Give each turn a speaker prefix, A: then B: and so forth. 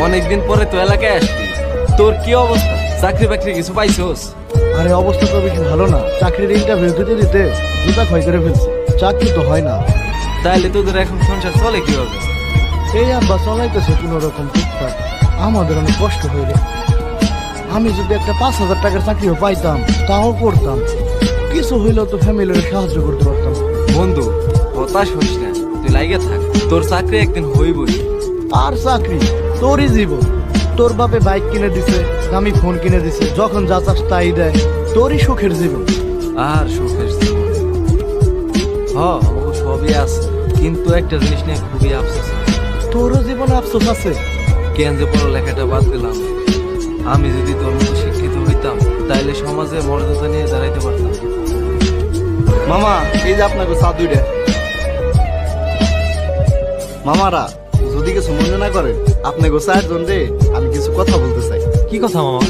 A: অনেকদিন পরে তো এলাকায় আসলি, তোর কি অবস্থা? চাকরি বাকরি কিছু পাইছোস?
B: আরে অবস্থা তো বেশি ভালো না, চাকরির ইন্টারভিউ দিতে দিতে জুতা ক্ষয় করে ফেলছে, চাকরি তো হয় না।
A: তাহলে তোদের এখন সংসার চলে কিভাবে?
B: এই আব্বা চলাইতেছে কোনো রকম টুকটাক, আমাদের অনেক কষ্ট হয়ে যায়। আমি যদি একটা 5,000 টাকার চাকরিও পাইতাম তাও করতাম, কিছু হইলেও তো ফ্যামিলির সাহায্য করতে পারতাম।
A: বন্ধু, হতাশ হইস না, তুই লাইগা থাক, তোর চাকরি একদিন হইবই।
B: আর চাকরি তোরই জীবন, তোর বাপে বাইক কিনে দিছে, দামি ফোন কিনে দিছে, যখন যা চাস তাই দেয়, তোরই সুখের জীবন।
A: আর সুখের জীবন আমার সবই আছে, কিন্তু একটা জিনিস নিয়ে খুবই আফসোস হয়।
B: তোরও জীবনে আফসোস আছে?
A: কেন যে পড়ালেখাটা বাদ দিলাম। আমি যদি তোর মতো শিক্ষিত হইতাম তাইলে সমাজে মর্যাদা নিয়ে দাঁড়াইতে পারতাম।
C: মামা, এই যে আপনাকে চা দুইটা। মামারা, যদি কিছু মনে না করেন, আপনাকে চারজন রে আমি কিছু কথা বলতে চাই।
A: কি কথা মামা?